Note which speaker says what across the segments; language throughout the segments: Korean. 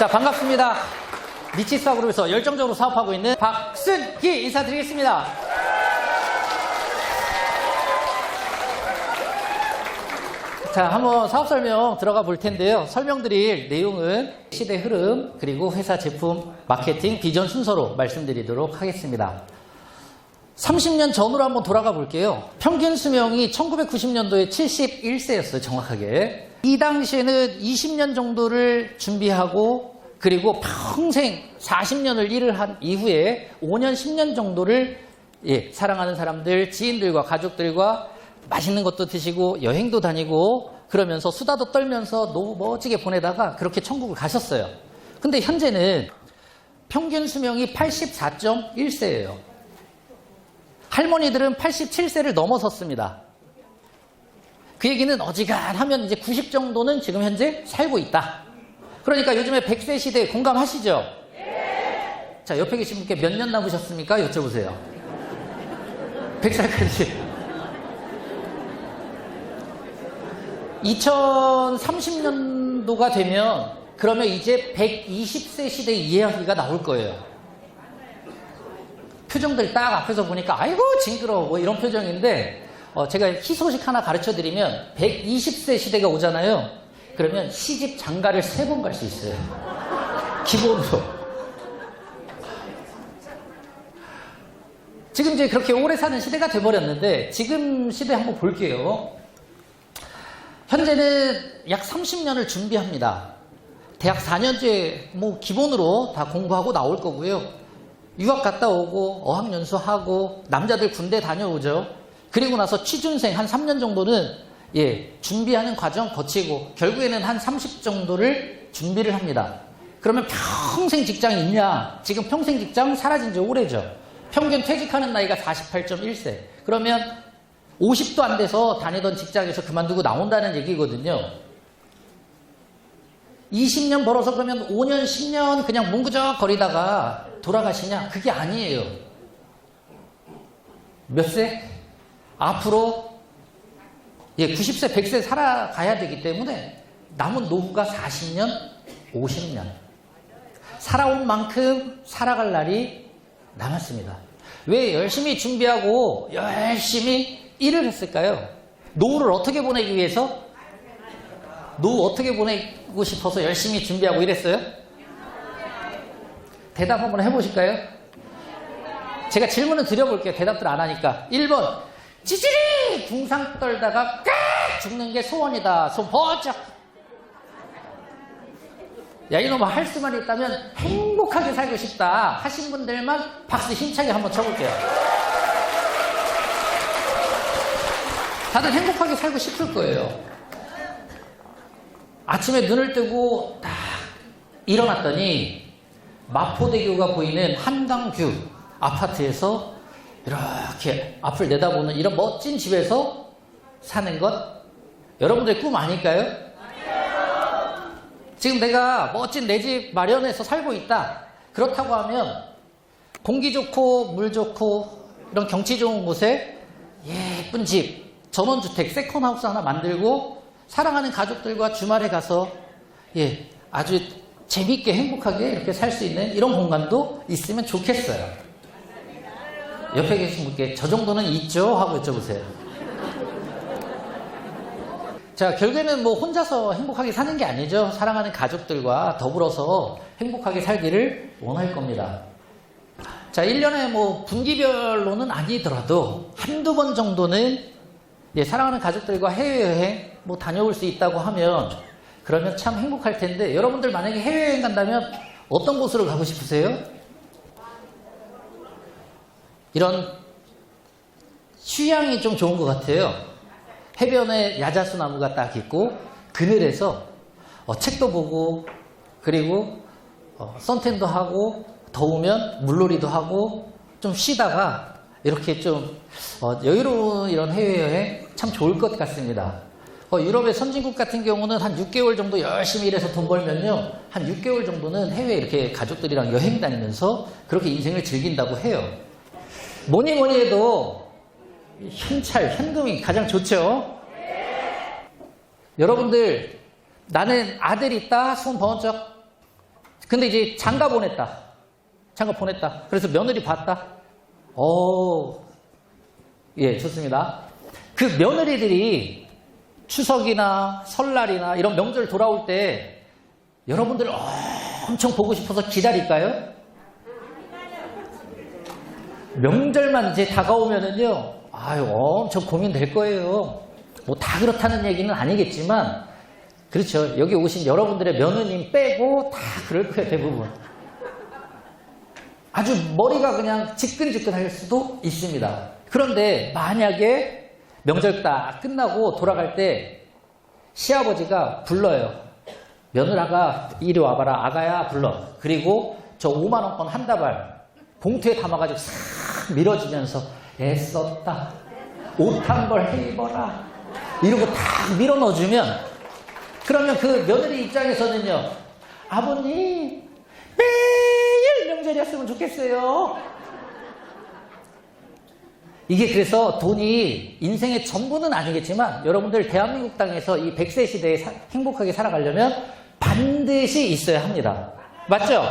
Speaker 1: 자, 반갑습니다. 니치사그룹에서 열정적으로 사업하고 있는 박순기 인사드리겠습니다. 자, 한번 사업 설명 들어가 볼 텐데요. 설명드릴 내용은 시대 흐름, 그리고 회사 제품, 마케팅, 비전 순서로 말씀드리도록 하겠습니다. 30년 전으로 한번 돌아가 볼게요. 평균 수명이 1990년도에 71세였어요, 정확하게. 이 당시에는 20년 정도를 준비하고, 그리고 평생 40년을 일을 한 이후에 5년, 10년 정도를 사랑하는 사람들, 지인들과 가족들과 맛있는 것도 드시고 여행도 다니고 그러면서 수다도 떨면서 너무 멋지게 보내다가 그렇게 천국을 가셨어요. 근데 현재는 평균 수명이 84.1세예요. 할머니들은 87세를 넘어섰습니다. 그 얘기는 어지간하면 이제 90 정도는 지금 현재 살고 있다. 그러니까 요즘에 100세 시대에 공감하시죠? 네. 자, 옆에 계신 분께 몇 년 남으셨습니까? 여쭤보세요. 100살까지. 2030년도가 되면 그러면 이제 120세 시대 이야기가 나올 거예요. 표정들 딱 앞에서 보니까 아이고 징그러워 뭐 이런 표정인데 제가 희소식 하나 가르쳐드리면 120세 시대가 오잖아요. 그러면 시집 장가를 3번 갈 수 있어요. 기본으로. 지금 이제 그렇게 오래 사는 시대가 돼버렸는데 지금 시대 한번 볼게요. 현재는 약 30년을 준비합니다. 대학 4년제 뭐 기본으로 다 공부하고 나올 거고요. 유학 갔다 오고 어학연수하고 남자들 군대 다녀오죠. 그리고 나서 취준생 한 3년 정도는 준비하는 과정 거치고 결국에는 한 30 정도를 준비를 합니다. 그러면 평생 직장이 있냐? 지금 평생 직장 사라진 지 오래죠. 평균 퇴직하는 나이가 48.1세. 그러면 50도 안 돼서 다니던 직장에서 그만두고 나온다는 얘기거든요. 20년 벌어서 그러면 5년, 10년 그냥 뭉그적 거리다가 돌아가시냐? 그게 아니에요. 몇 세? 앞으로 90세, 100세 살아가야 되기 때문에 남은 노후가 40년, 50년. 살아온 만큼 살아갈 날이 남았습니다. 왜 열심히 준비하고 열심히 일을 했을까요? 노후를 어떻게 보내기 위해서? 노후 어떻게 보내고 싶어서 열심히 준비하고 일했어요? 대답 한번 해보실까요? 제가 질문을 드려볼게요. 대답들 안 하니까. 1번 찌질이 궁상 떨다가 깍 죽는 게 소원이다. 손 번쩍. 야, 이놈아, 할 수만 있다면 행복하게 살고 싶다 하신 분들만 박수 힘차게 한번 쳐볼게요. 다들 행복하게 살고 싶을 거예요. 아침에 눈을 뜨고 딱 일어났더니 마포대교가 보이는 한강뷰 아파트에서 이렇게 앞을 내다보는 이런 멋진 집에서 사는 것 여러분들의 꿈 아닐까요? 지금 내가 멋진 내 집 마련해서 살고 있다. 그렇다고 하면 공기 좋고 물 좋고 이런 경치 좋은 곳에 예쁜 집, 전원주택, 세컨하우스 하나 만들고 사랑하는 가족들과 주말에 가서 아주 재밌게 행복하게 이렇게 살 수 있는 이런 공간도 있으면 좋겠어요. 옆에 계신 분께 저 정도는 있죠? 하고 여쭤보세요. 자, 결국에는 뭐 혼자서 행복하게 사는 게 아니죠. 사랑하는 가족들과 더불어서 행복하게 살기를 원할 겁니다. 자, 1년에 뭐 분기별로는 아니더라도 한두 번 정도는 사랑하는 가족들과 해외여행 뭐 다녀올 수 있다고 하면 그러면 참 행복할 텐데 여러분들 만약에 해외여행 간다면 어떤 곳으로 가고 싶으세요? 이런 휴양이 좀 좋은 것 같아요. 해변에 야자수 나무가 딱 있고 그늘에서 책도 보고 그리고 선탠도 하고 더우면 물놀이도 하고 좀 쉬다가 이렇게 좀 여유로운 이런 해외여행 참 좋을 것 같습니다. 유럽의 선진국 같은 경우는 한 6개월 정도 열심히 일해서 돈 벌면요 한 6개월 정도는 해외에 이렇게 가족들이랑 여행 다니면서 그렇게 인생을 즐긴다고 해요. 뭐니 해도 현금이 가장 좋죠. 여러분들 나는 아들 있다 손 번쩍 근데 이제 장가 보냈다. 장가 보냈다. 그래서 며느리 봤다. 예, 좋습니다. 그 며느리들이 추석이나 설날이나 이런 명절 돌아올 때 여러분들 엄청 보고 싶어서 기다릴까요? 명절만 이제 다가오면은요, 엄청 고민될 거예요. 뭐 다 그렇다는 얘기는 아니겠지만, 그렇죠. 여기 오신 여러분들의 며느님 빼고 다 그럴 거예요, 대부분. 아주 머리가 그냥 지끈지끈할 수도 있습니다. 그런데 만약에 명절 딱 끝나고 돌아갈 때 시아버지가 불러요. 며느라가 이리 와봐라. 아가야 불러. 그리고 저 5만 원권 한 다발 봉투에 담아가지고 싹 밀어주면서 애썼다. 옷 한 벌 해입어라. 이러고 딱 밀어 넣어주면 그러면 그 며느리 입장에서는요. 아버님 매일 명절이었으면 좋겠어요. 이게 그래서 돈이 인생의 전부는 아니겠지만 여러분들 대한민국 땅에서 이 100세 시대에 행복하게 살아가려면 반드시 있어야 합니다. 맞죠?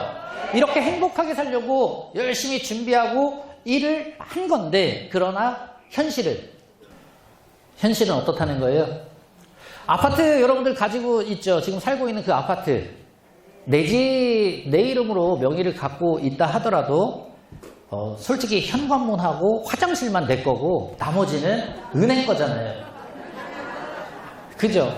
Speaker 1: 이렇게 행복하게 살려고 열심히 준비하고 일을 한 건데 그러나 현실은 어떻다는 거예요? 아파트 여러분들 가지고 있죠? 지금 살고 있는 그 아파트 내 이름으로 명의를 갖고 있다 하더라도 솔직히 현관문하고 화장실만 내 거고 나머지는 은행 거잖아요. 그죠?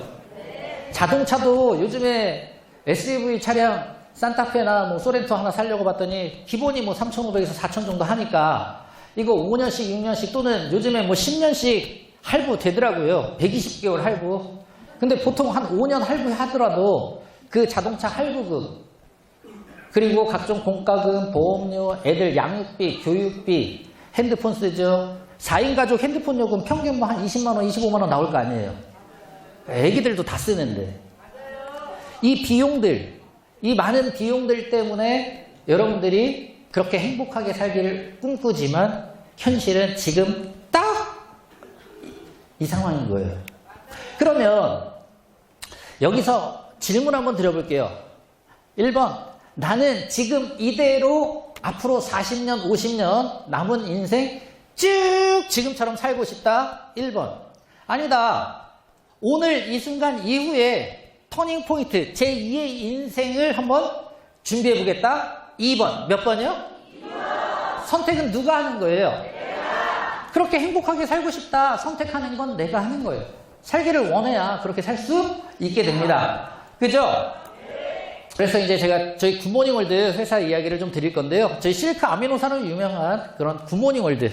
Speaker 1: 자동차도 요즘에 SUV 차량 산타페나 뭐 소렌토 하나 사려고 봤더니 기본이 뭐 3,500에서 4,000 정도 하니까 이거 5년씩 6년씩 또는 요즘에 뭐 10년씩 할부 되더라고요. 120개월 할부. 근데 보통 한 5년 할부 하더라도 그 자동차 할부금 그리고 각종 공과금, 보험료, 애들 양육비, 교육비, 핸드폰 쓰죠. 4인 가족 핸드폰 요금 평균 뭐 한 20만 원, 25만 원 나올 거 아니에요. 애기들도 다 쓰는데. 이 비용들, 이 많은 비용들 때문에 여러분들이 그렇게 행복하게 살기를 꿈꾸지만 현실은 지금 딱 이 상황인 거예요. 그러면 여기서 질문 한번 드려볼게요. 1번, 나는 지금 이대로 앞으로 40년, 50년 남은 인생 쭉 지금처럼 살고 싶다. 1번. 아니다. 오늘 이 순간 이후에 터닝 포인트 제2의 인생을 한번 준비해 보겠다. 2번. 몇 번이요? 2번. 선택은 누가 하는 거예요? 내가. 그렇게 행복하게 살고 싶다. 선택하는 건 내가 하는 거예요. 살기를 원해야 그렇게 살 수 있게 됩니다. 그죠? 그래서 이제 제가 저희 굿모닝월드 회사 이야기를 좀 드릴 건데요. 저희 실크 아미노산으로 유명한 그런 굿모닝월드.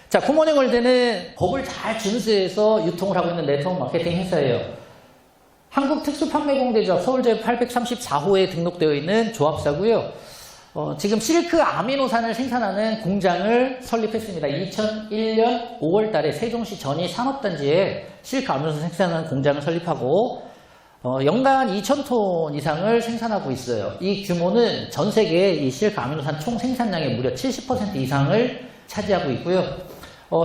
Speaker 1: 자, 굿모닝월드는 법을 잘 준수해서 유통을 하고 있는 네트워크 마케팅 회사예요. 한국특수판매공대조합 서울제 834호에 등록되어 있는 조합사고요. 지금 실크 아미노산을 생산하는 공장을 설립했습니다. 2001년 5월 달에 세종시 전이 산업단지에 실크 아미노산 생산하는 공장을 설립하고 연간 2,000톤 이상을 생산하고 있어요. 이 규모는 전 세계 이 실크 아미노산 총 생산량의 무려 70% 이상을 차지하고 있고요.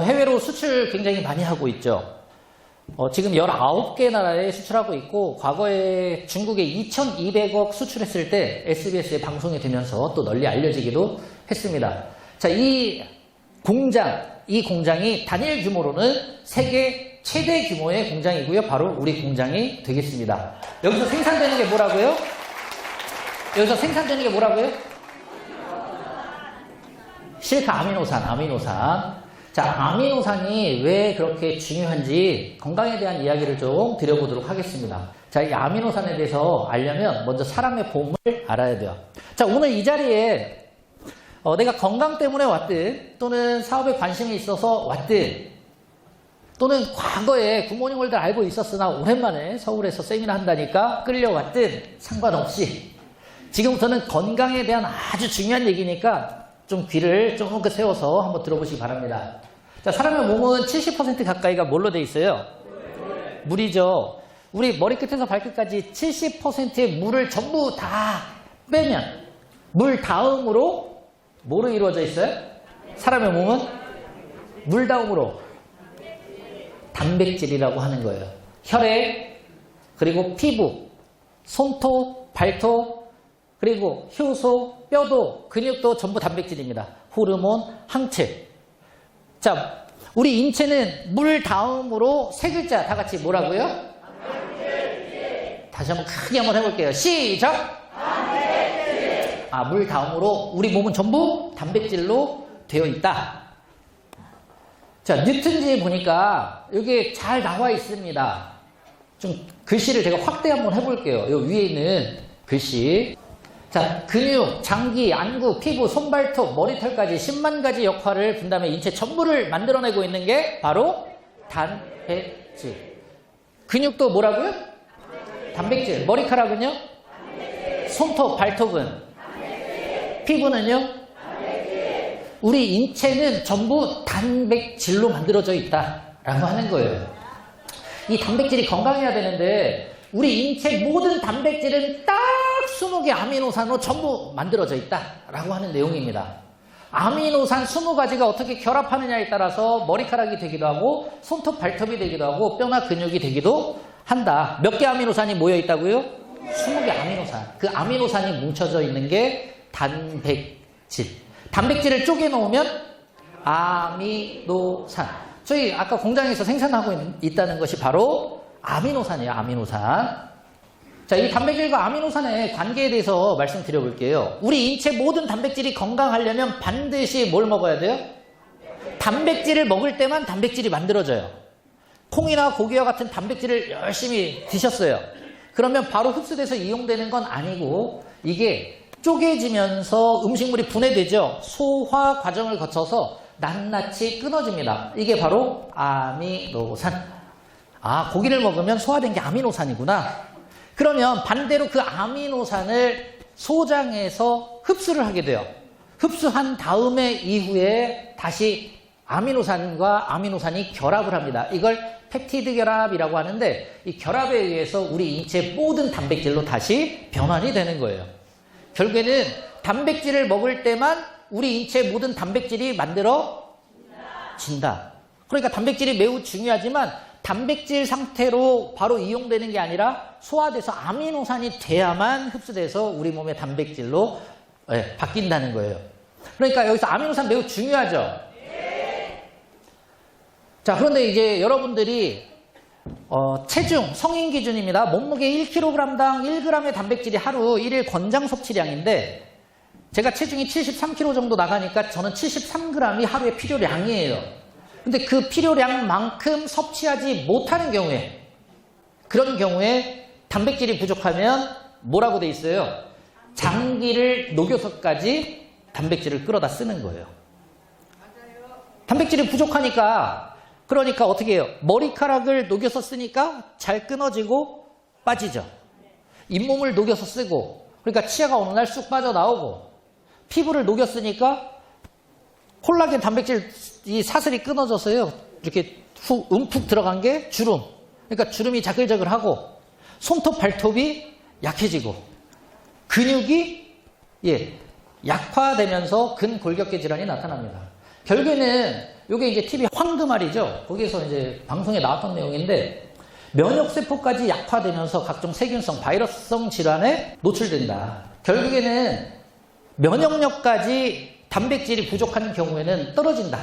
Speaker 1: 해외로 수출 굉장히 많이 하고 있죠. 지금 19개 나라에 수출하고 있고 과거에 중국에 2,200억 수출했을 때 SBS에 방송이 되면서 또 널리 알려지기도 했습니다. 자, 이 공장이 단일 규모로는 세계 최대 규모의 공장이고요. 바로 우리 공장이 되겠습니다. 여기서 생산되는 게 뭐라고요? 실크 아미노산. 자, 아미노산이 왜 그렇게 중요한지 건강에 대한 이야기를 좀 드려보도록 하겠습니다. 자, 이 아미노산에 대해서 알려면 먼저 사람의 몸을 알아야 돼요. 자, 오늘 이 자리에 내가 건강 때문에 왔든 또는 사업에 관심이 있어서 왔든 또는 과거에 굿모닝월드 알고 있었으나 오랜만에 서울에서 세미나 한다니까 끌려왔든 상관없이 지금부터는 건강에 대한 아주 중요한 얘기니까 좀 귀를 쫑긋 세워서 한번 들어보시기 바랍니다. 자, 사람의 몸은 70% 가까이가 뭘로 돼 있어요? 물이죠. 우리 머리끝에서 발끝까지 70%의 물을 전부 다 빼면 물 다음으로 뭐로 이루어져 있어요? 사람의 몸은 물 다음으로 단백질이라고 하는 거예요. 혈액, 그리고 피부, 손톱, 발톱, 그리고 효소, 뼈도, 근육도 전부 단백질입니다. 호르몬, 항체. 자, 우리 인체는 물 다음으로 세 글자 다 같이 뭐라고요? 단백질. 다시 한번 크게 한번 해볼게요. 시작! 단백질. 물 다음으로 우리 몸은 전부 단백질로 되어 있다. 자, 뉴턴지에 보니까 여기에 잘 나와 있습니다. 좀 글씨를 제가 확대 한번 해볼게요. 요 위에 있는 글씨. 자, 근육, 장기, 안구, 피부, 손발톱, 머리털까지 10만 가지 역할을 분담해 인체 전부를 만들어내고 있는 게 바로 단백질. 근육도 뭐라고요? 단백질. 머리카락은요? 단백질. 손톱, 발톱은? 단백질. 피부는요? 단백질. 우리 인체는 전부 단백질로 만들어져 있다라고 하는 거예요. 이 단백질이 건강해야 되는데 우리 인체 모든 단백질은 딱 20개 아미노산으로 전부 만들어져 있다라고 하는 내용입니다. 아미노산 20가지가 어떻게 결합하느냐에 따라서 머리카락이 되기도 하고 손톱, 발톱이 되기도 하고 뼈나 근육이 되기도 한다. 몇 개 아미노산이 모여 있다고요? 20개 아미노산. 그 아미노산이 뭉쳐져 있는 게 단백질. 단백질을 쪼개 놓으면 아미노산. 저희 아까 공장에서 생산하고 있다는 것이 바로 아미노산이에요. 아미노산. 자, 이 단백질과 아미노산의 관계에 대해서 말씀드려 볼게요. 우리 인체 모든 단백질이 건강하려면 반드시 뭘 먹어야 돼요? 단백질을 먹을 때만 단백질이 만들어져요. 콩이나 고기와 같은 단백질을 열심히 드셨어요. 그러면 바로 흡수돼서 이용되는 건 아니고 이게 쪼개지면서 음식물이 분해되죠. 소화 과정을 거쳐서 낱낱이 끊어집니다. 이게 바로 아미노산. 고기를 먹으면 소화된 게 아미노산이구나. 그러면 반대로 그 아미노산을 소장해서 흡수를 하게 돼요. 흡수한 다음에 이후에 다시 아미노산과 아미노산이 결합을 합니다. 이걸 펩티드 결합이라고 하는데 이 결합에 의해서 우리 인체 모든 단백질로 다시 변환이 되는 거예요. 결국에는 단백질을 먹을 때만 우리 인체 모든 단백질이 만들어진다. 그러니까 단백질이 매우 중요하지만 단백질 상태로 바로 이용되는 게 아니라 소화돼서 아미노산이 돼야만 흡수돼서 우리 몸의 단백질로 바뀐다는 거예요. 그러니까 여기서 아미노산 매우 중요하죠? 네. 자, 그런데 이제 여러분들이 체중, 성인 기준입니다. 몸무게 1kg당 1g의 단백질이 하루 1일 권장 섭취량인데 제가 체중이 73kg 정도 나가니까 저는 73g이 하루의 필요량이에요. 근데 그 필요량만큼 섭취하지 못하는 경우에 그런 경우에 단백질이 부족하면 뭐라고 돼 있어요? 장기를 녹여서까지 단백질을 끌어다 쓰는 거예요. 단백질이 부족하니까 그러니까 어떻게 해요? 머리카락을 녹여서 쓰니까 잘 끊어지고 빠지죠. 잇몸을 녹여서 쓰고 그러니까 치아가 어느 날 쑥 빠져나오고 피부를 녹였으니까 콜라겐 단백질 이 사슬이 끊어져서요. 이렇게 움푹 들어간 게 주름. 그러니까 주름이 자글자글하고 손톱 발톱이 약해지고 근육이 약화되면서 근골격계 질환이 나타납니다. 결국에는 이게 이제 TV 황금알이죠. 거기서 이제 방송에 나왔던 내용인데 면역세포까지 약화되면서 각종 세균성, 바이러스성 질환에 노출된다. 결국에는 면역력까지 단백질이 부족한 경우에는 떨어진다.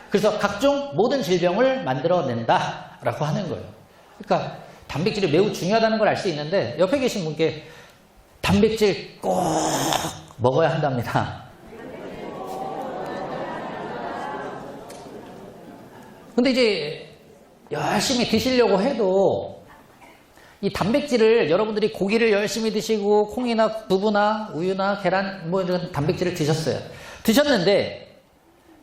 Speaker 1: 그래서 각종 모든 질병을 만들어낸다라고 하는 거예요. 그러니까 단백질이 매우 중요하다는 걸 알 수 있는데 옆에 계신 분께 단백질 꼭 먹어야 한답니다. 근데 이제 열심히 드시려고 해도 이 단백질을 여러분들이 고기를 열심히 드시고 콩이나 두부나 우유나 계란 뭐 이런 단백질을 드셨는데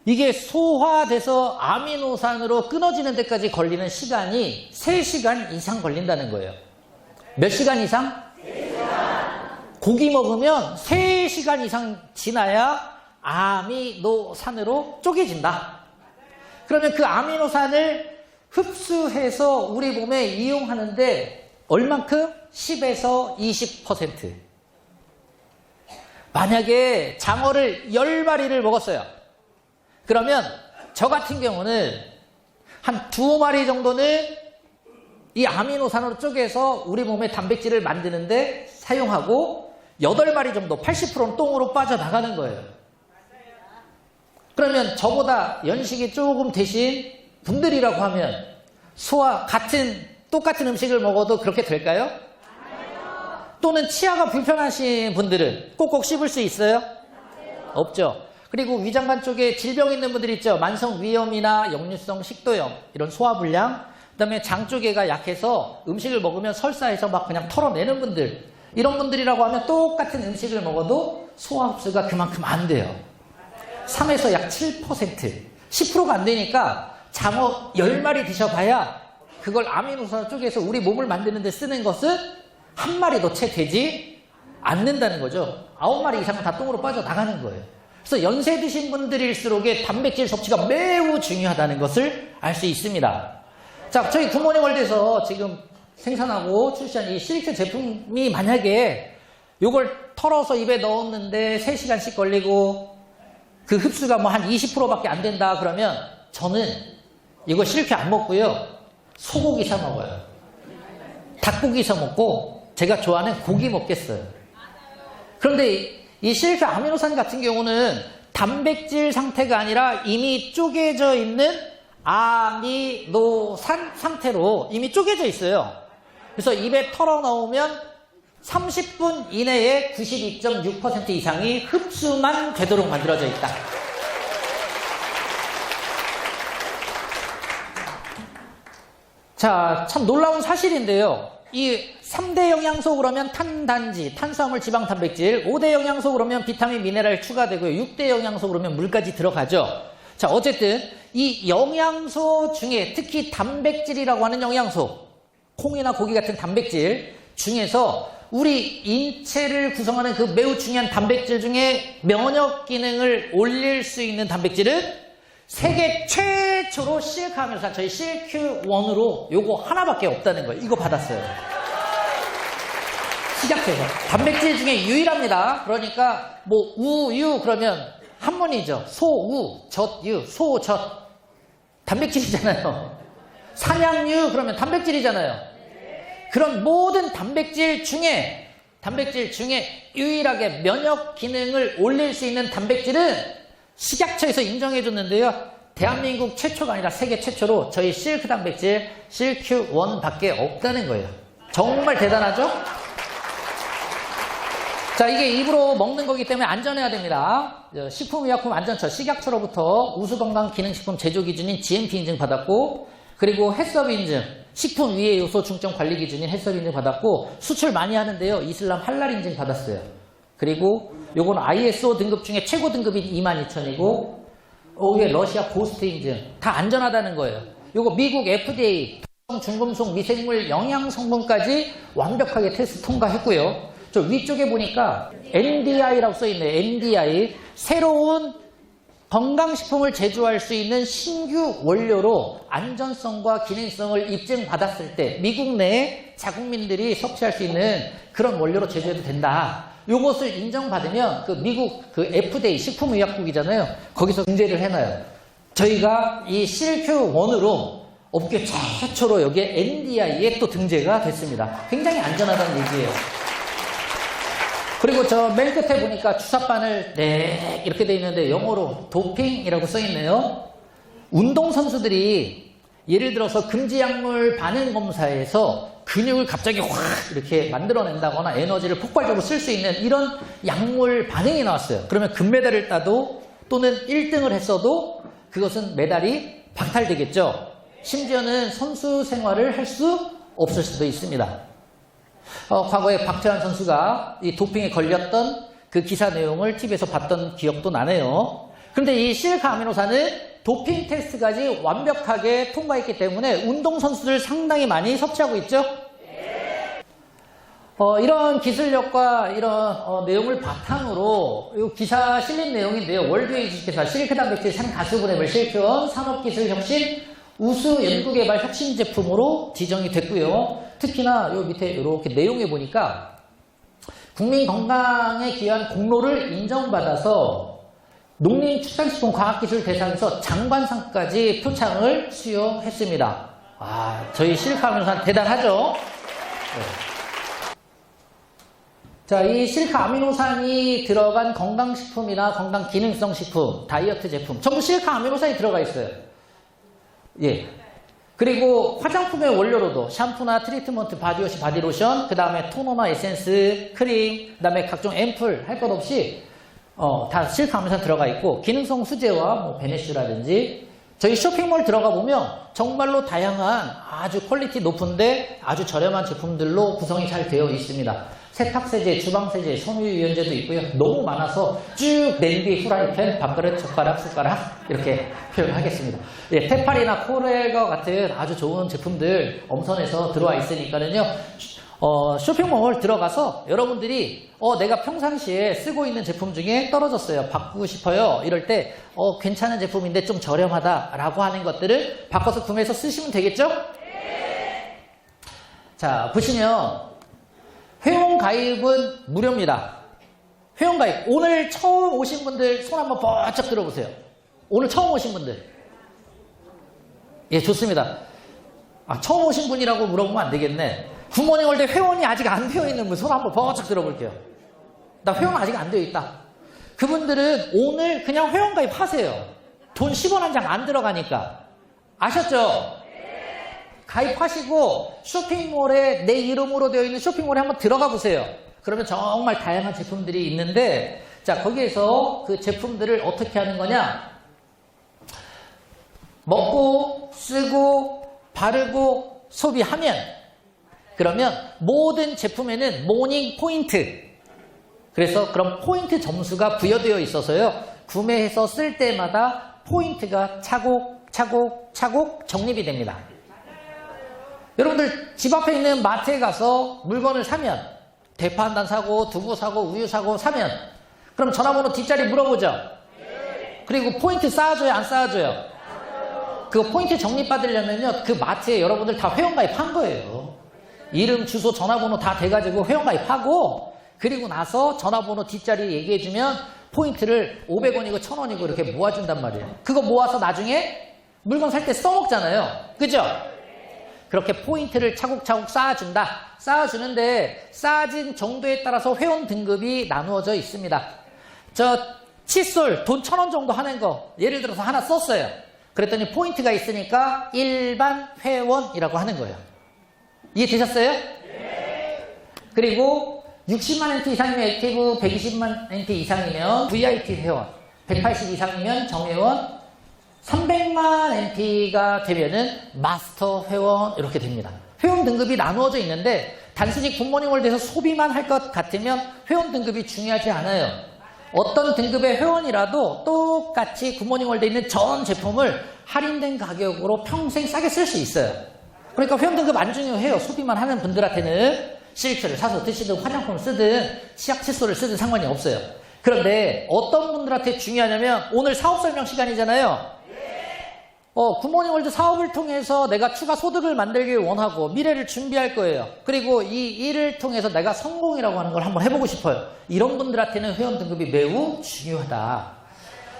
Speaker 1: 이게 소화돼서 아미노산으로 끊어지는 데까지 걸리는 시간이 3시간 이상 걸린다는 거예요. 몇 시간 이상? 3시간. 고기 먹으면 3시간 이상 지나야 아미노산으로 쪼개진다. 그러면 그 아미노산을 흡수해서 우리 몸에 이용하는데 얼만큼? 10에서 20%. 만약에 장어를 10마리를 먹었어요. 그러면 저 같은 경우는 한 2마리 정도는 이 아미노산으로 쪼개서 우리 몸에 단백질을 만드는데 사용하고 8마리 정도 80%는 똥으로 빠져나가는 거예요. 그러면 저보다 연식이 조금 되신 분들이라고 하면 소화 똑같은 음식을 먹어도 그렇게 될까요? 또는 치아가 불편하신 분들은 꼭꼭 씹을 수 있어요? 없죠. 그리고 위장관 쪽에 질병 있는 분들 있죠. 만성위염이나 역류성 식도염, 이런 소화불량, 그 다음에 장 쪽에가 약해서 음식을 먹으면 설사해서 막 그냥 털어내는 분들, 이런 분들이라고 하면 똑같은 음식을 먹어도 소화 흡수가 그만큼 안 돼요. 3에서 약 7%, 10%가 안 되니까 장어 10마리 드셔봐야 그걸 아미노산 쪽에서 우리 몸을 만드는 데 쓰는 것은 한 마리도 채 되지 않는다는 거죠. 9마리 이상은 다 똥으로 빠져나가는 거예요. 그래서 연세 드신 분들일수록의 단백질 섭취가 매우 중요하다는 것을 알 수 있습니다. 자, 저희 굿모닝 월드에서 지금 생산하고 출시한 이 실크 제품이 만약에 이걸 털어서 입에 넣었는데 3시간씩 걸리고 그 흡수가 뭐 한 20%밖에 안 된다 그러면 저는 이거 실크 안 먹고요. 소고기 사 먹어요. 닭고기 사 먹고 제가 좋아하는 고기 먹겠어요. 그런데 이 실크 아미노산 같은 경우는 단백질 상태가 아니라 이미 쪼개져 있는 아미노산 상태로 이미 쪼개져 있어요. 그래서 입에 털어 넣으면 30분 이내에 92.6% 이상이 흡수만 되도록 만들어져 있다. 자, 참 놀라운 사실인데요. 이 3대 영양소 그러면 탄단지, 탄수화물, 지방, 단백질, 5대 영양소 그러면 비타민, 미네랄 추가되고요. 6대 영양소 그러면 물까지 들어가죠. 자, 어쨌든 이 영양소 중에 특히 단백질이라고 하는 영양소, 콩이나 고기 같은 단백질 중에서 우리 인체를 구성하는 그 매우 중요한 단백질 중에 면역 기능을 올릴 수 있는 단백질은 세계 최초로 실크 아미노산, 저희 CQ1으로 요거 하나밖에 없다는 거예요. 이거 받았어요. 식약처에서. 단백질 중에 유일합니다. 그러니까 뭐 우유 그러면 한문이죠. 소우, 젖유, 소젖. 단백질이잖아요. 산양유 그러면 단백질이잖아요. 그런 모든 단백질 중에 유일하게 면역 기능을 올릴 수 있는 단백질은 식약처에서 인정해줬는데요. 대한민국 최초가 아니라 세계 최초로 저희 실크 단백질 CQ1밖에 없다는 거예요. 정말 대단하죠? 자, 이게 입으로 먹는 거기 때문에 안전해야 됩니다. 식품의약품안전처 식약처로부터 우수건강기능식품 제조기준인 GMP 인증 받았고, 그리고 해썹 인증, 식품 위해 요소 중점 관리 기준인 해썹 인증 받았고, 수출 많이 하는데요. 이슬람 할랄 인증 받았어요. 그리고 요건 ISO 등급 중에 최고 등급인 22,000이고, 위에 러시아 고스트 인증. 다 안전하다는 거예요. 요거 미국 FDA, 중금속, 미생물, 영양 성분까지 완벽하게 테스트 통과했고요. 저 위쪽에 보니까 NDI라고 써있네요. NDI. 새로운 건강식품을 제조할 수 있는 신규 원료로 안전성과 기능성을 입증받았을 때 미국 내에 자국민들이 섭취할 수 있는 그런 원료로 제조해도 된다. 요것을 인정받으면 그 미국 그 FDA 식품의약국이잖아요. 거기서 등재를 해놔요. 저희가 이 CQ1으로 업계 최초로 여기에 NDI에 또 등재가 됐습니다. 굉장히 안전하다는 얘기예요. 그리고 저 맨 끝에 보니까 주사바늘 이렇게 돼 있는데 영어로 도핑이라고 써 있네요. 운동선수들이 예를 들어서 금지약물 반응 검사에서 근육을 갑자기 확 이렇게 만들어낸다거나 에너지를 폭발적으로 쓸 수 있는 이런 약물 반응이 나왔어요. 그러면 금메달을 따도 또는 1등을 했어도 그것은 메달이 박탈되겠죠. 심지어는 선수 생활을 할 수 없을 수도 있습니다. 과거에 박태환 선수가 이 도핑에 걸렸던 그 기사 내용을 TV에서 봤던 기억도 나네요. 그런데 이 실크 아미노산은 도핑 테스트까지 완벽하게 통과했기 때문에 운동선수들 상당히 많이 섭취하고 있죠? 이런 기술력과 이런 내용을 바탕으로 이 기사 실린 내용인데요. 월드웨이 주식회사 실크 단백질 산가수분해물 실크원 산업기술혁신 우수 연구개발 혁신 제품으로 지정이 됐고요. 특히나 요 밑에 이렇게 내용에 보니까 국민 건강에 기여한 공로를 인정받아서 농림축산식품과학기술 대상에서 장관상까지 표창을 수여했습니다. 저희 실크 아미노산 대단하죠? 네. 자, 이 실카 아미노산이 들어간 건강식품이나 건강기능성식품, 다이어트 제품 전부 실카 아미노산이 들어가 있어요. 예. 그리고 화장품의 원료로도 샴푸나 트리트먼트, 바디워시, 바디로션, 그 다음에 토너나 에센스, 크림, 그 다음에 각종 앰플 할 것 없이 다 실카 아미노산 들어가 있고, 기능성 수제와 뭐 베네쉬라든지 저희 쇼핑몰 들어가 보면 정말로 다양한 아주 퀄리티 높은데 아주 저렴한 제품들로 구성이 잘 되어 있습니다. 세탁세제, 주방세제, 섬유유연제도 있고요. 너무 많아서 쭉 냄비, 후라이팬, 밥그릇, 젓가락, 숟가락 이렇게 표현하겠습니다. 예, 테팔이나 코렐과 같은 아주 좋은 제품들 엄선해서 들어와 있으니까는요. 쇼핑몰 들어가서 여러분들이 내가 평상시에 쓰고 있는 제품 중에 떨어졌어요. 바꾸고 싶어요. 이럴 때 괜찮은 제품인데 좀 저렴하다라고 하는 것들을 바꿔서 구매해서 쓰시면 되겠죠? 네. 자, 보시면 회원 가입은 무료입니다. 회원 가입. 오늘 처음 오신 분들 손 한번 번쩍 들어보세요. 오늘 처음 오신 분들. 예, 좋습니다. 처음 오신 분이라고 물어보면 안 되겠네. 굿모닝 월드 회원이 아직 안 되어 있는 분 손 한번 번쩍 들어볼게요. 나 회원 아직 안 되어 있다. 그분들은 오늘 그냥 회원 가입하세요. 돈 10원 한 장 안 들어가니까. 아셨죠? 가입하시고 쇼핑몰에 내 이름으로 되어 있는 쇼핑몰에 한번 들어가 보세요. 그러면 정말 다양한 제품들이 있는데, 자, 거기에서 그 제품들을 어떻게 하는 거냐? 먹고, 쓰고, 바르고, 소비하면, 그러면 모든 제품에는 모닝 포인트, 그래서 그런 포인트 점수가 부여되어 있어서요, 구매해서 쓸 때마다 포인트가 차곡차곡 적립이 됩니다. 여러분들 집 앞에 있는 마트에 가서 물건을 사면, 대파 한 단 사고, 두부 사고, 우유 사고 사면, 그럼 전화번호 뒷자리 물어보죠? 그리고 포인트 쌓아줘요, 안 쌓아줘요? 그 포인트 적립받으려면요, 그 마트에 여러분들 다 회원가입한 거예요. 이름, 주소, 전화번호 다 돼가지고 회원가입하고, 그리고 나서 전화번호 뒷자리 얘기해주면 포인트를 500원이고 1000원이고 이렇게 모아준단 말이에요. 그거 모아서 나중에 물건 살 때 써먹잖아요. 그죠? 그렇게 포인트를 차곡차곡 쌓아준다. 쌓아주는데 쌓아진 정도에 따라서 회원 등급이 나누어져 있습니다. 저 칫솔 돈 1000원 정도 하는 거 예를 들어서 하나 썼어요. 그랬더니 포인트가 있으니까 일반 회원이라고 하는 거예요. 이해되셨어요? 네. 그리고 60만 엔트 이상이면 액티브, 120만 엔트 이상이면 VIP 회원, 180 이상이면 정회원, 300만 NP가 되면은 마스터 회원 이렇게 됩니다. 회원 등급이 나누어져 있는데 단순히 굿모닝월드에서 소비만 할 것 같으면 회원 등급이 중요하지 않아요. 어떤 등급의 회원이라도 똑같이 굿모닝월드에 있는 전 제품을 할인된 가격으로 평생 싸게 쓸 수 있어요. 그러니까 회원 등급 안 중요해요. 소비만 하는 분들한테는 실크를 사서 드시든 화장품을 쓰든 치약 칫솔을 쓰든 상관이 없어요. 그런데 어떤 분들한테 중요하냐면 오늘 사업 설명 시간이잖아요. 굿모닝월드 사업을 통해서 내가 추가 소득을 만들길 원하고 미래를 준비할 거예요. 그리고 이 일을 통해서 내가 성공이라고 하는 걸 한번 해보고 싶어요. 이런 분들한테는 회원 등급이 매우 중요하다.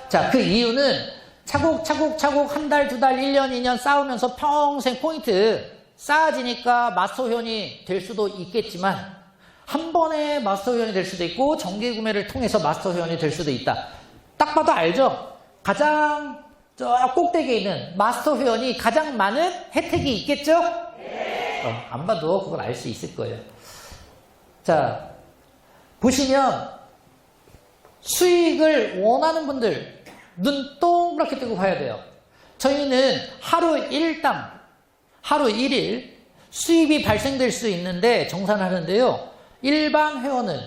Speaker 1: 자, 그 이유는 차곡차곡 한 달, 두 달, 1년, 2년 쌓으면서 평생 포인트 쌓아지니까 마스터 회원이 될 수도 있겠지만 한 번에 마스터 회원이 될 수도 있고 정기 구매를 통해서 마스터 회원이 될 수도 있다. 딱 봐도 알죠? 가장 저 꼭대기에 있는 마스터 회원이 가장 많은 혜택이 있겠죠? 네. 안 봐도 그걸 알 수 있을 거예요. 자, 보시면 수익을 원하는 분들 눈 동그랗게 뜨고 봐야 돼요. 저희는 하루 1당, 하루 1일 수입이 발생될 수 있는데 정산하는데요. 일반 회원은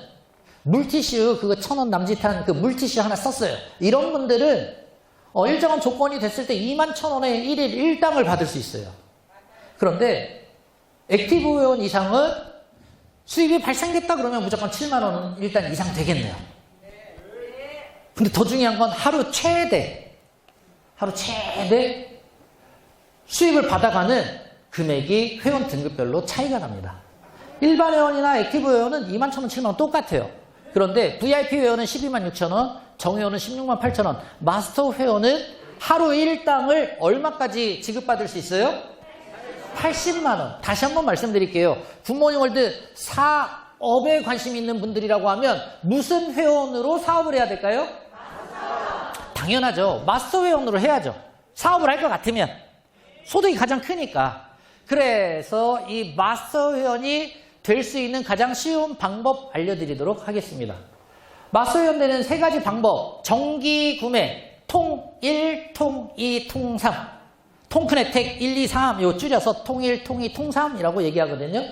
Speaker 1: 물티슈 그거 1000원 남짓한 그 물티슈 하나 썼어요. 이런 분들은 일정한 조건이 됐을 때 21,000원에 1일 1당을 받을 수 있어요. 그런데 액티브 회원 이상은 수입이 발생됐다 그러면 무조건 7만 원은 일단 이상 되겠네요. 근데 더 중요한 건 하루 최대 수입을 받아가는 금액이 회원 등급별로 차이가 납니다. 일반 회원이나 액티브 회원은 21,000원, 7만 원 똑같아요. 그런데 VIP 회원은 126,000원, 정회원은 168,000원, 마스터 회원은 하루 1당을 얼마까지 지급받을 수 있어요? 80만 원. 다시 한번 말씀드릴게요. 굿모닝월드 사업에 관심 있는 분들이라고 하면 무슨 회원으로 사업을 해야 될까요? 당연하죠. 마스터 회원으로 해야죠. 사업을 할 것 같으면. 소득이 가장 크니까. 그래서 이 마스터 회원이 될 수 있는 가장 쉬운 방법 알려드리도록 하겠습니다. 마스터 회원 되는 3가지 방법. 정기 구매, 통1, 통2, 통3. 통큰 혜택 1, 2, 3. 요 줄여서 통1, 통2, 통3이라고 얘기하거든요.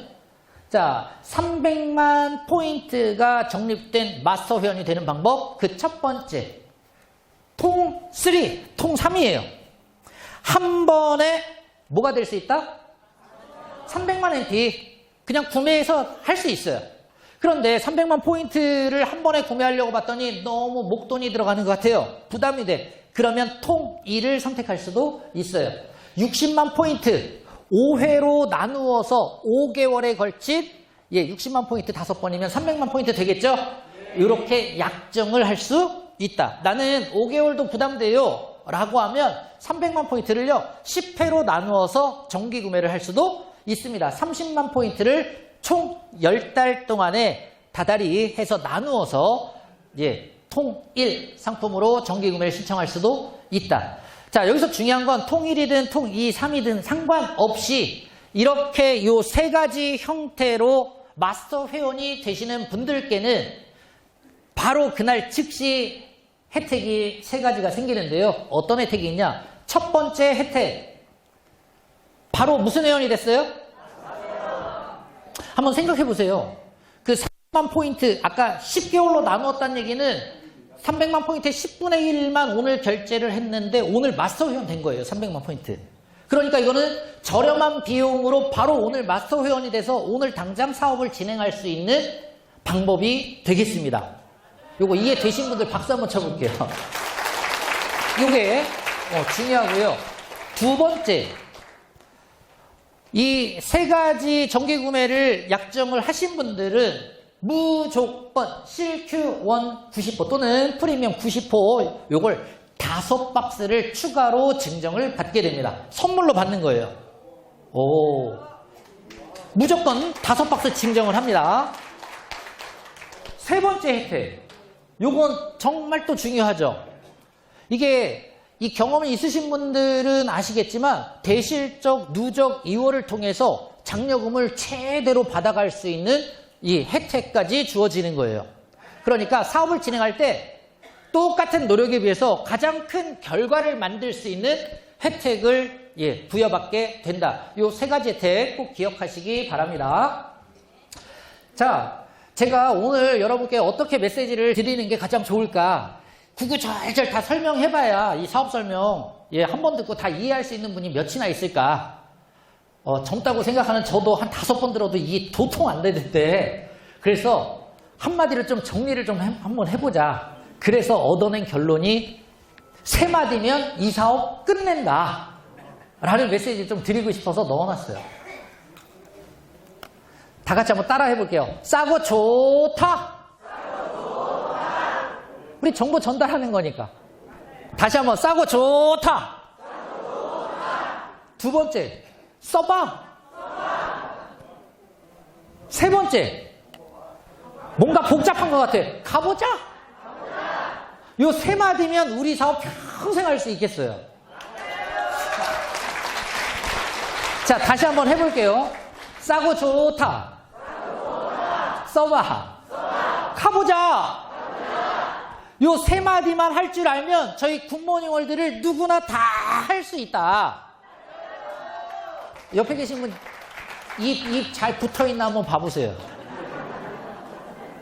Speaker 1: 자, 300만 포인트가 적립된 마스터 회원이 되는 방법. 그 첫 번째. 통3, 통3이에요. 한 번에 뭐가 될 수 있다? 300만 NT. 그냥 구매해서 할 수 있어요. 그런데 300만 포인트를 한 번에 구매하려고 봤더니 너무 목돈이 들어가는 것 같아요. 부담이 돼. 그러면 통2를 선택할 수도 있어요. 60만 포인트 5회로 나누어서 5개월에 걸친 60만 포인트 5번이면 300만 포인트 되겠죠? 이렇게 약정을 할 수 있다. 나는 5개월도 부담돼요 라고 하면 300만 포인트를요 10회로 나누어서 정기 구매를 할 수도 있습니다. 30만 포인트를 총 10달 동안에 다달이 해서 나누어서 통1 상품으로 정기 구매를 신청할 수도 있다. 자, 여기서 중요한 건 통1이든 통2, 3이든 상관없이 이렇게 요 3가지 형태로 마스터 회원이 되시는 분들께는 바로 그날 즉시 혜택이 3가지가 생기는데요. 어떤 혜택이 있냐? 첫 번째 혜택. 바로 무슨 회원이 됐어요? 한번 생각해 보세요. 그 300만 포인트, 아까 10개월로 나누었다는 얘기는 300만 포인트의 10분의 1만 오늘 결제를 했는데 오늘 마스터 회원 된 거예요. 300만 포인트. 그러니까 이거는 저렴한 비용으로 바로 오늘 마스터 회원이 돼서 오늘 당장 사업을 진행할 수 있는 방법이 되겠습니다. 요거 이해되신 분들 박수 한번 쳐볼게요. 요게 중요하고요. 두 번째, 이 3가지 정기 구매를 약정을 하신 분들은 무조건 CQ1 90호 또는 프리미엄 90호 요걸 5박스를 추가로 증정을 받게 됩니다. 선물로 받는 거예요. 무조건 5박스 증정을 합니다. 세 번째 혜택. 요건 정말 또 중요하죠. 이게 이 경험이 있으신 분들은 아시겠지만 대실적 누적 2월을 통해서 장려금을 최대로 받아갈 수 있는 이 혜택까지 주어지는 거예요. 그러니까 사업을 진행할 때 똑같은 노력에 비해서 가장 큰 결과를 만들 수 있는 혜택을 부여받게 된다. 요 3가지 혜택 꼭 기억하시기 바랍니다. 자, 제가 오늘 여러분께 어떻게 메시지를 드리는 게 가장 좋을까? 구구절절 다 설명해봐야 이 사업 설명 한 번 듣고 다 이해할 수 있는 분이 몇이나 있을까? 젊다고 생각하는 저도 한 5번 들어도 이게 도통 안 되는데 그래서 한마디로 좀 정리를 좀 한번 해보자. 그래서 얻어낸 결론이 3마디면 이 사업 끝낸다 라는 메시지 좀 드리고 싶어서 넣어놨어요. 다 같이 한번 따라 해볼게요. 싸고 좋다. 우리 정보 전달하는 거니까. 다시 한번 싸고 좋다. 두 번째, 써봐. 세 번째, 뭔가 복잡한 것 같아. 가보자. 요 3마디면 우리 사업 평생 할 수 있겠어요. 자, 다시 한번 해볼게요. 싸고 좋다. 써봐. 가보자. 요 3마디만 할 줄 알면 저희 굿모닝 월드를 누구나 다 할 수 있다. 옆에 계신 분 입 잘 붙어있나 한번 봐보세요.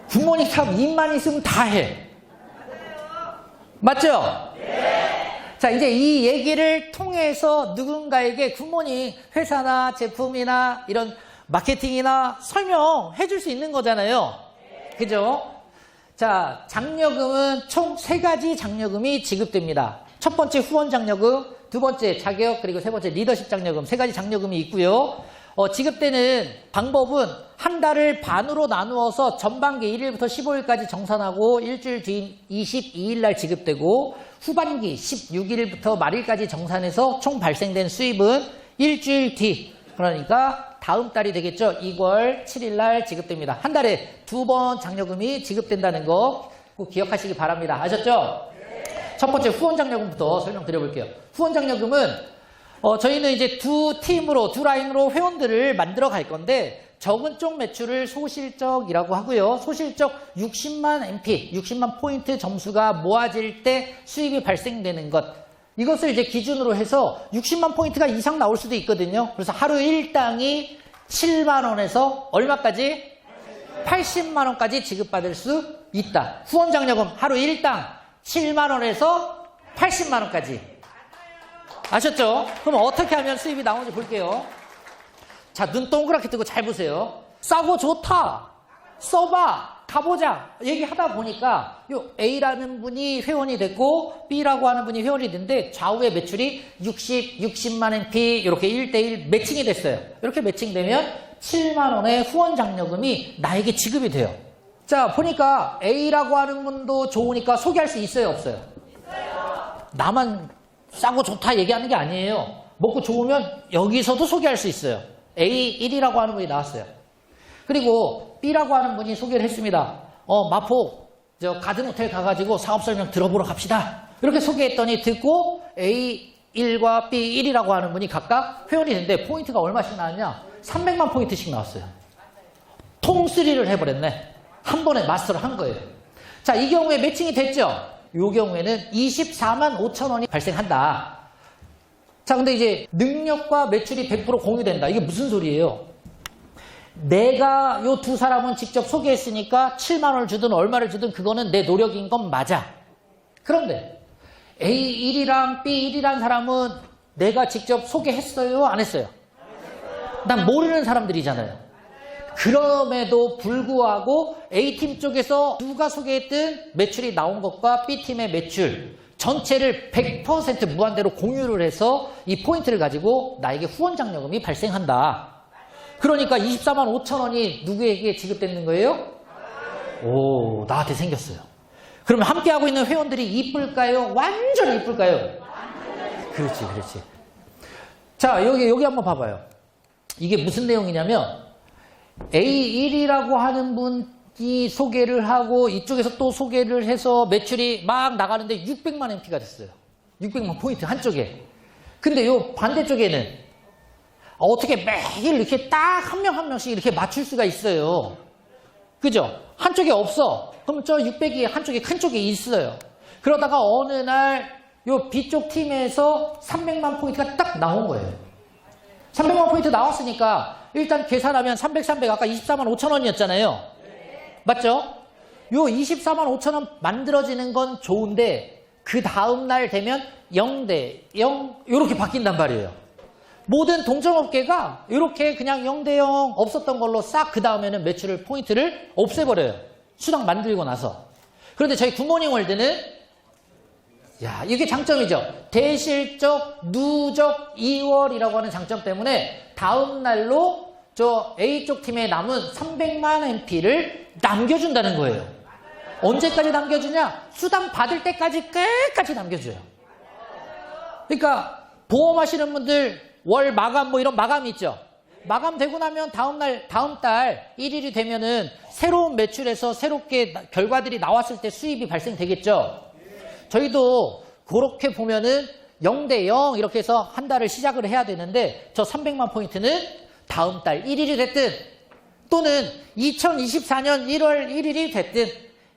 Speaker 1: 굿모닝 탑 입만 있으면 다 해. 맞죠? 네. 자, 이제 이 얘기를 통해서 누군가에게 굿모닝 회사나 제품이나 이런 마케팅이나 설명해 줄 수 있는 거잖아요. 그죠? 자, 장려금은 총 3가지 장려금이 지급됩니다. 첫 번째 후원 장려금, 두 번째 자격, 그리고 세 번째 리더십 장려금, 3가지 장려금이 있고요. 지급되는 방법은 한 달을 반으로 나누어서 전반기 1일부터 15일까지 정산하고 일주일 뒤인 22일 날 지급되고 후반기 16일부터 말일까지 정산해서 총 발생된 수입은 일주일 뒤, 그러니까 다음 달이 되겠죠. 2월 7일 날 지급됩니다. 한 달에 2번 장려금이 지급된다는 거 꼭 기억하시기 바랍니다. 아셨죠? 첫 번째 후원장려금부터 설명드려볼게요. 후원장려금은 저희는 이제 두 팀으로, 두 라인으로 회원들을 만들어 갈 건데 적은 쪽 매출을 소실적이라고 하고요. 소실적 60만 MP, 60만 포인트 점수가 모아질 때 수익이 발생되는 것. 이것을 이제 기준으로 해서 60만 포인트가 이상 나올 수도 있거든요. 그래서 하루 일당이 7만 원에서 얼마까지? 80만 원까지 지급받을 수 있다. 후원장려금 하루 일당 7만 원에서 80만 원까지. 아셨죠? 그럼 어떻게 하면 수입이 나오는지 볼게요. 자, 눈 동그랗게 뜨고 잘 보세요. 싸고 좋다. 써봐. 가보자. 얘기하다 보니까 요 A라는 분이 회원이 됐고 B라고 하는 분이 회원이 됐는데 좌우의 매출이 60만 MP 이렇게 1대1 매칭이 됐어요. 이렇게 매칭되면 7만 원의 후원 장려금이 나에게 지급이 돼요. 자, 보니까 A라고 하는 분도 좋으니까 소개할 수 있어요, 없어요? 있어요. 나만 싸고 좋다 얘기하는 게 아니에요. 먹고 좋으면 여기서도 소개할 수 있어요. A1이라고 하는 분이 나왔어요. 그리고 B라고 하는 분이 소개를 했습니다. 마포 가든호텔 가가지고 사업 설명 들어보러 갑시다. 이렇게 소개했더니 듣고 A1과 B1이라고 하는 분이 각각 회원이 됐는데 포인트가 얼마씩 나왔냐? 300만 포인트씩 나왔어요. 통3를 해버렸네. 한 번에 마스터를 한 거예요. 자, 이 경우에 매칭이 됐죠? 이 경우에는 24만 5천 원이 발생한다. 자, 근데 이제 능력과 매출이 100% 공유된다. 이게 무슨 소리예요? 내가 요 두 사람은 직접 소개했으니까 7만 원을 주든 얼마를 주든 그거는 내 노력인 건 맞아. 그런데 A1이랑 B1이란 사람은 내가 직접 소개했어요? 안 했어요? 난 모르는 사람들이잖아요. 그럼에도 불구하고 A팀 쪽에서 누가 소개했든 매출이 나온 것과 B팀의 매출 전체를 100% 무한대로 공유를 해서 이 포인트를 가지고 나에게 후원장려금이 발생한다. 그러니까 24만 5천 원이 누구에게 지급되는 거예요? 오, 나한테 생겼어요. 그러면 함께하고 있는 회원들이 이쁠까요? 완전히 이쁠까요? 그렇지. 자, 여기 한번 봐봐요. 이게 무슨 내용이냐면 A1이라고 하는 분이 소개를 하고 이쪽에서 또 소개를 해서 매출이 막 나가는데 600만 MP가 됐어요. 600만 포인트 한쪽에. 근데 요 반대쪽에는 어떻게 매일 이렇게 딱 한 명 한 명씩 이렇게 맞출 수가 있어요. 그죠? 한쪽에 없어. 그럼 저 600이 한쪽에 큰 쪽에 있어요. 그러다가 어느 날 요 B쪽 팀에서 300만 포인트가 딱 나온 거예요. 300만 포인트 나왔으니까 일단 계산하면 300 아까 24만 5천 원이었잖아요. 맞죠? 요 24만 5천 원 만들어지는 건 좋은데 그 다음 날 되면 0대 0 이렇게 바뀐단 말이에요. 모든 동종업계가 이렇게 그냥 0대 0 없었던 걸로 싹 그 다음에는 매출을 포인트를 없애버려요. 수당 만들고 나서. 그런데 저희 굿모닝 월드는 야, 이게 장점이죠. 대실적, 누적 2월이라고 하는 장점 때문에 다음 날로 저 A쪽 팀에 남은 300만 MP를 남겨준다는 거예요. 언제까지 남겨주냐? 수당 받을 때까지 끝까지 남겨줘요. 그러니까 보험하시는 분들 월 마감 뭐 이런 마감이 있죠. 마감되고 나면 다음 달 1일이 되면은 새로운 매출에서 새롭게 결과들이 나왔을 때 수입이 발생되겠죠. 저희도 그렇게 보면은 0대 0 이렇게 해서 한 달을 시작을 해야 되는데 저 300만 포인트는 다음 달 1일이 됐든 또는 2024년 1월 1일이 됐든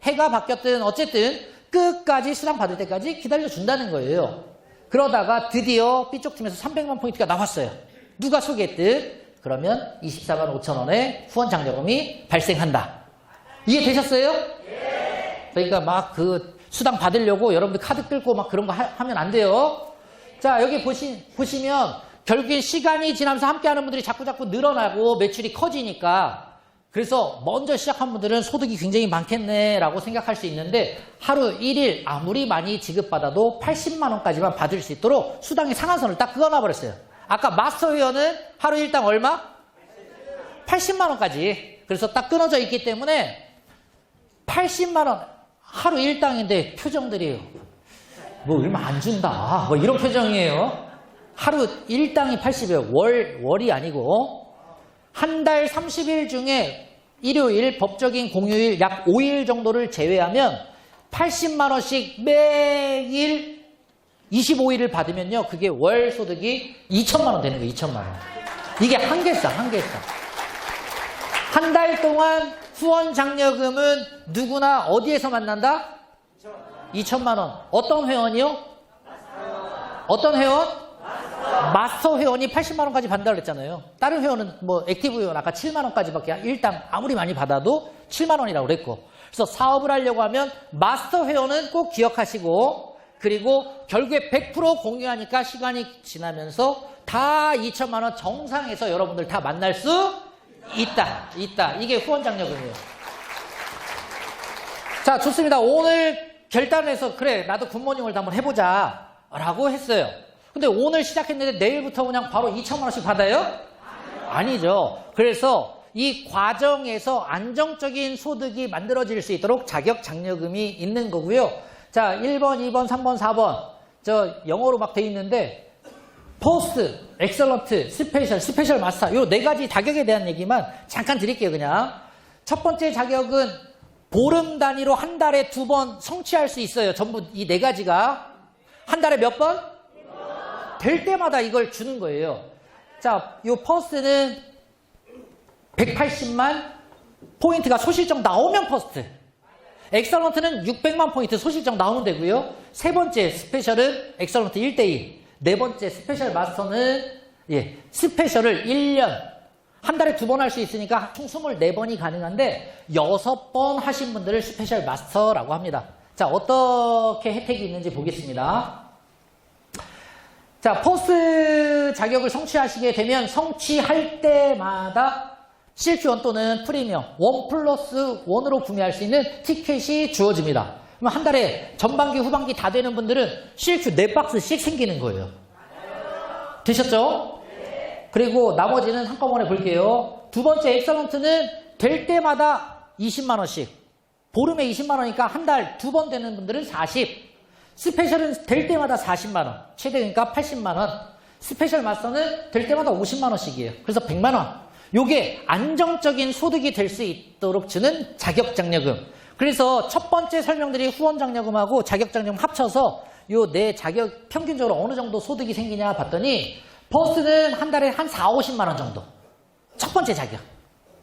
Speaker 1: 해가 바뀌었든 어쨌든 끝까지 수당 받을 때까지 기다려준다는 거예요. 그러다가 드디어 B쪽 팀에서 300만 포인트가 나왔어요. 누가 소개했든 그러면 24만 5천 원의 후원 장려금이 발생한다. 이해되셨어요? 네. 그러니까 막 그 수당 받으려고 여러분들 카드 끌고 막 그런 거 하면 안 돼요. 자, 여기 보시면 결국엔 시간이 지나면서 함께하는 분들이 자꾸 늘어나고 매출이 커지니까 그래서 먼저 시작한 분들은 소득이 굉장히 많겠네라고 생각할 수 있는데 하루 1일 아무리 많이 지급받아도 80만 원까지만 받을 수 있도록 수당의 상한선을 딱 그어놔버렸어요. 아까 마스터 회원은 하루 일당 얼마? 80만 원까지. 그래서 딱 끊어져 있기 때문에 80만 원 하루 일당인데 표정들이 뭐 얼마 안 준다 뭐 이런 표정이에요. 하루 일당이 80이에요. 월이 아니고. 한 달 30일 중에 일요일, 법적인 공휴일 약 5일 정도를 제외하면 80만 원씩 매일 25일을 받으면요. 그게 월 소득이 2천만 원 되는 거예요. 2천만 원. 이게 한개상. 한 달 동안 후원 장려금은 누구나 어디에서 만난다? 2천만 원. 어떤 회원이요? 어떤 회원? 마스터 회원이 80만 원까지 받는다고 그랬잖아요. 다른 회원은 뭐 액티브 회원 아까 7만 원까지밖에 일당 아무리 많이 받아도 7만 원이라고 그랬고. 그래서 사업을 하려고 하면 마스터 회원은 꼭 기억하시고, 그리고 결국에 100% 공유하니까 시간이 지나면서 다 2천만 원 정상에서 여러분들 다 만날 수 있다. 이게 후원 장려금이에요. 자, 좋습니다. 오늘 결단해서 그래 나도 굿모닝월드 한번 해보자 라고 했어요. 근데 오늘 시작했는데 내일부터 그냥 바로 2천만 원씩 받아요? 아니죠. 그래서 이 과정에서 안정적인 소득이 만들어질 수 있도록 자격 장려금이 있는 거고요. 자, 1번, 2번, 3번, 4번 저 영어로 막 돼 있는데 포스트, 엑설런트, 스페셜 마스터 요 네 가지 자격에 대한 얘기만 잠깐 드릴게요. 그냥 첫 번째 자격은 보름 단위로 한 달에 2번 성취할 수 있어요. 전부 이 네 가지가 한 달에 몇 번? 될 때마다 이걸 주는 거예요. 자, 요 퍼스트는 180만 포인트가 소실적 나오면 퍼스트. 엑설런트는 600만 포인트 소실적 나오면 되고요. 세 번째 스페셜은 엑설런트 1대1. 네 번째 스페셜 마스터는 스페셜을 1년 한 달에 2번 할 수 있으니까 총 24번이 가능한데 6번 하신 분들을 스페셜 마스터라고 합니다. 자, 어떻게 혜택이 있는지 보겠습니다. 자, 포스트 자격을 성취하시게 되면 성취할 때마다 CLQ1 또는 프리미엄 1+1으로 구매할 수 있는 티켓이 주어집니다. 그럼 한 달에 전반기, 후반기 다 되는 분들은 CLQ 4박스씩 생기는 거예요. 되셨죠? 그리고 나머지는 한꺼번에 볼게요. 두 번째 엑설런트는 될 때마다 20만 원씩. 보름에 20만 원이니까 한 달 2번 되는 분들은 40. 스페셜은 될 때마다 40만 원. 최대니까 80만 원. 스페셜 마스터는 될 때마다 50만 원씩이에요. 그래서 100만 원. 요게 안정적인 소득이 될 수 있도록 주는 자격장려금. 그래서 첫 번째 설명드린 후원장려금하고 자격장려금 합쳐서 요 내 자격 평균적으로 어느 정도 소득이 생기냐 봤더니 퍼스트는 한 달에 한 4, 50만 원 정도. 첫 번째 자격.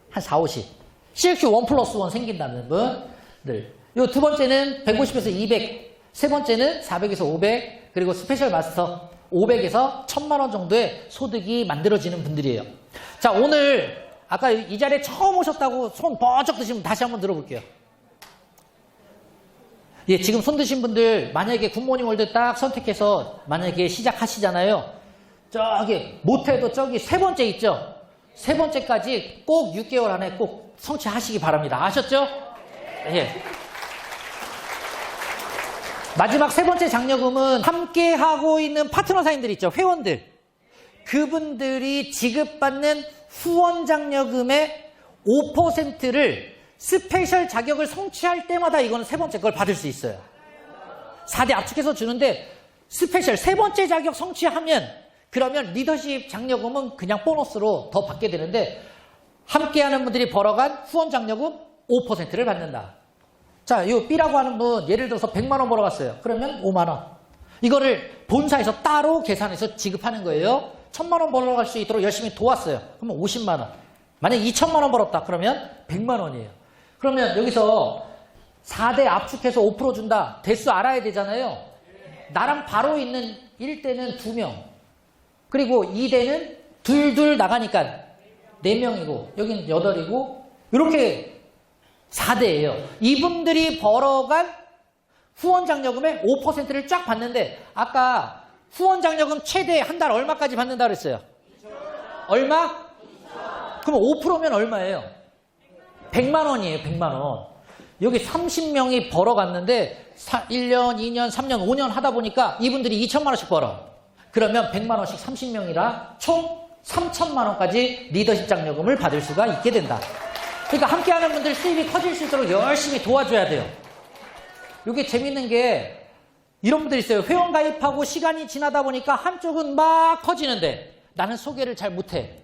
Speaker 1: 한 4, 50. CLQ 1+1 생긴다는 분들. 요 두 번째는 150에서 200. 세 번째는 400에서 500. 그리고 스페셜 마스터 500에서 1000만 원 정도의 소득이 만들어지는 분들이에요. 자, 오늘 아까 이 자리에 처음 오셨다고 손 번쩍 드시면 다시 한번 들어볼게요. 예, 지금 손 드신 분들 만약에 굿모닝월드 딱 선택해서 만약에 시작하시잖아요. 저기 못해도 저기 세 번째 있죠? 세 번째까지 꼭 6개월 안에 꼭 성취하시기 바랍니다. 아셨죠? 예. 마지막 세 번째 장려금은 함께 하고 있는 파트너 사인들 있죠? 회원들. 그분들이 지급받는 후원 장려금의 5%를 스페셜 자격을 성취할 때마다 이거는 세 번째 걸 받을 수 있어요. 4대 압축해서 주는데 스페셜 세 번째 자격 성취하면 그러면 리더십 장려금은 그냥 보너스로 더 받게 되는데 함께하는 분들이 벌어간 후원 장려금 5%를 받는다. 자, 요 B라고 하는 분 예를 들어서 100만 원 벌어갔어요. 그러면 5만 원. 이거를 본사에서 따로 계산해서 지급하는 거예요. 1000만 원 벌어갈 수 있도록 열심히 도왔어요. 그러면 50만 원. 만약에 2000만 원 벌었다. 그러면 100만 원이에요. 그러면 여기서 4대 압축해서 5% 준다. 대수 알아야 되잖아요. 나랑 바로 있는 1대는 2명. 그리고 2대는 둘 나가니까 4명이고 여기는 8이고 이렇게 4대예요. 이분들이 벌어간 후원장려금의 5%를 쫙 받는데 아까 후원장려금 최대 한 달 얼마까지 받는다 그랬어요? 얼마? 그럼 5%면 얼마예요? 100만 원이에요. 100만 원. 여기 30명이 벌어갔는데 1년, 2년, 3년, 5년 하다 보니까 이분들이 2천만 원씩 벌어. 그러면 100만 원씩 30명이라 총 3천만 원까지 리더십 장려금을 받을 수가 있게 된다. 그러니까 함께하는 분들 수입이 커질 수 있도록 열심히 도와줘야 돼요. 이게 재밌는 게 이런 분들 있어요. 회원 가입하고 시간이 지나다 보니까 한쪽은 막 커지는데 나는 소개를 잘 못해.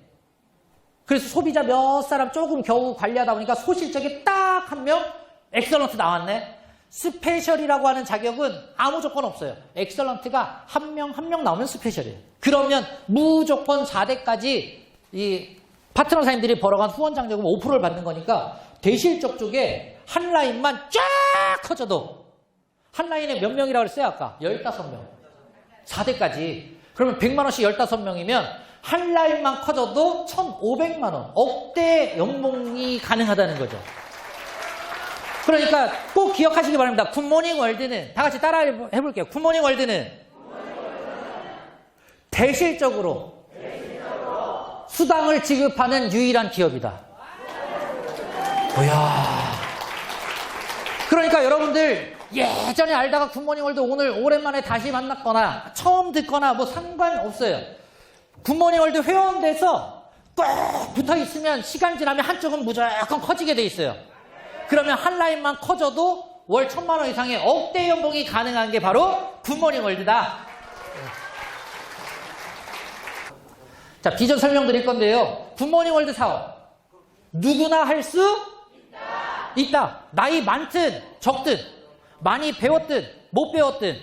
Speaker 1: 그래서 소비자 몇 사람 조금 겨우 관리하다 보니까 소실적이 딱 한 명 엑설런트 나왔네. 스페셜이라고 하는 자격은 아무 조건 없어요. 엑설런트가 한 명 한 명 나오면 스페셜이에요. 그러면 무조건 4대까지 이 파트너사님들이 벌어간 후원 장려금 5%를 받는 거니까 대실적 쪽에 한 라인만 쫙 커져도 한 라인에 몇 명이라고 그랬어요 아까? 15명. 4대까지. 그러면 100만 원씩 15명이면 한 라인만 커져도 1,500만 원. 억대 연봉이 가능하다는 거죠. 그러니까 꼭 기억하시기 바랍니다. 굿모닝 월드는 다 같이 따라 해볼게요. 굿모닝 월드는 대실적으로 수당을 지급하는 유일한 기업이다. 뭐야. 그러니까 여러분들 예전에 알다가 굿모닝 월드 오늘 오랜만에 다시 만났거나 처음 듣거나 뭐 상관없어요. 굿모닝 월드 회원 돼서 꼭 붙어 있으면 시간 지나면 한쪽은 무조건 커지게 돼 있어요. 그러면 한 라인만 커져도 월 1,000만 원 이상의 억대 연봉이 가능한 게 바로 굿모닝 월드다. 자, 비전 설명드릴 건데요. 굿모닝 월드 사업. 누구나 할 수 있다. 나이 많든 적든 많이 배웠든 못 배웠든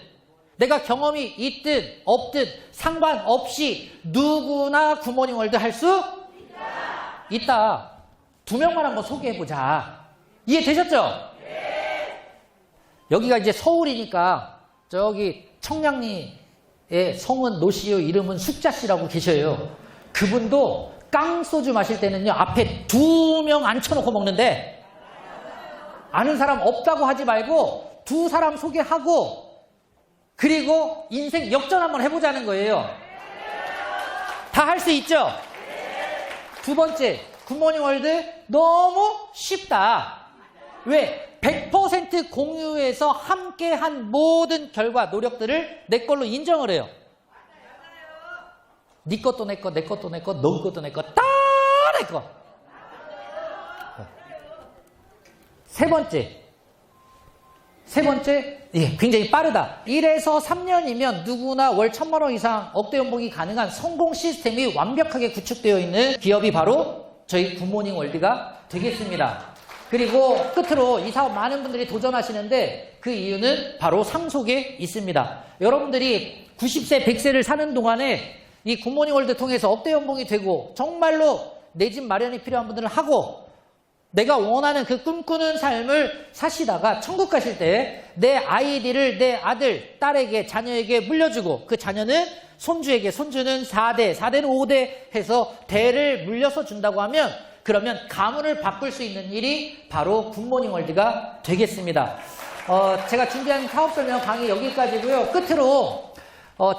Speaker 1: 내가 경험이 있든 없든 상관없이 누구나 굿모닝 월드 할 수 있다. 2명만 한번 소개해보자. 이해되셨죠? 네. 여기가 이제 서울이니까 저기 청량리의 성은 노씨요 이름은 숙자씨라고 계셔요. 그분도 깡소주 마실 때는요 앞에 2명 앉혀놓고 먹는데 아는 사람 없다고 하지 말고 2사람 소개하고 그리고 인생 역전 한번 해보자는 거예요. 다 할 수 있죠? 2번째, 굿모닝 월드 너무 쉽다. 왜? 100% 공유해서 함께한 모든 결과, 노력들을 내 걸로 인정을 해요. 네 것도 내 거, 내 것도 내 거, 너 것도 내 거, 다 내 거. 세 번째, 예, 굉장히 빠르다. 1에서 3년이면 누구나 월 1,000만 원 이상 억대 연봉이 가능한 성공 시스템이 완벽하게 구축되어 있는 기업이 바로 저희 굿모닝 월드가 되겠습니다. 그리고 끝으로 이 사업 많은 분들이 도전하시는데 그 이유는 바로 상속에 있습니다. 여러분들이 90세, 100세를 사는 동안에 이 굿모닝 월드 통해서 억대 연봉이 되고 정말로 내 집 마련이 필요한 분들은 하고 내가 원하는 그 꿈꾸는 삶을 사시다가 천국 가실 때 내 아이디를 내 아들, 딸에게, 자녀에게 물려주고 그 자녀는 손주에게, 손주는 4대, 4대는 5대 해서 대를 물려서 준다고 하면 그러면 가문을 바꿀 수 있는 일이 바로 굿모닝 월드가 되겠습니다. 제가 준비한 사업 설명 강의 여기까지고요. 끝으로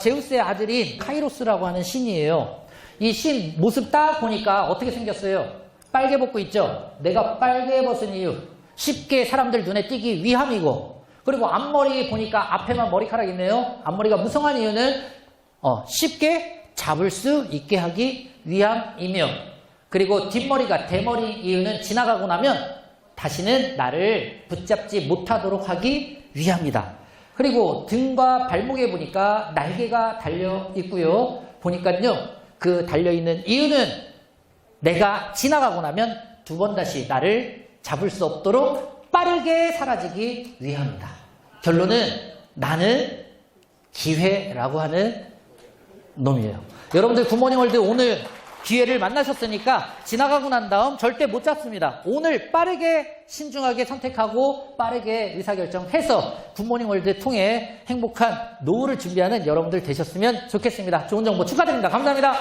Speaker 1: 제우스의 아들인 카이로스라고 하는 신이에요. 이 신 모습 딱 보니까 어떻게 생겼어요? 빨개 벗고 있죠? 내가 빨개 벗은 이유 쉽게 사람들 눈에 띄기 위함이고 그리고 앞머리 보니까 앞에만 머리카락 있네요. 앞머리가 무성한 이유는 쉽게 잡을 수 있게 하기 위함이며 그리고 뒷머리가 대머리 이유는 지나가고 나면 다시는 나를 붙잡지 못하도록 하기 위함이다. 그리고 등과 발목에 보니까 날개가 달려 있고요. 보니까요 그 달려있는 이유는 내가 지나가고 나면 2번 다시 나를 잡을 수 없도록 빠르게 사라지기 위함이다. 결론은 나는 기회라고 하는 놈이에요. 여러분들 굿모닝 월드 오늘 기회를 만나셨으니까 지나가고 난 다음 절대 못 잡습니다. 오늘 빠르게 신중하게 선택하고 빠르게 의사결정해서 굿모닝 월드 통해 행복한 노후를 준비하는 여러분들 되셨으면 좋겠습니다. 좋은 정보 축하드립니다. 감사합니다.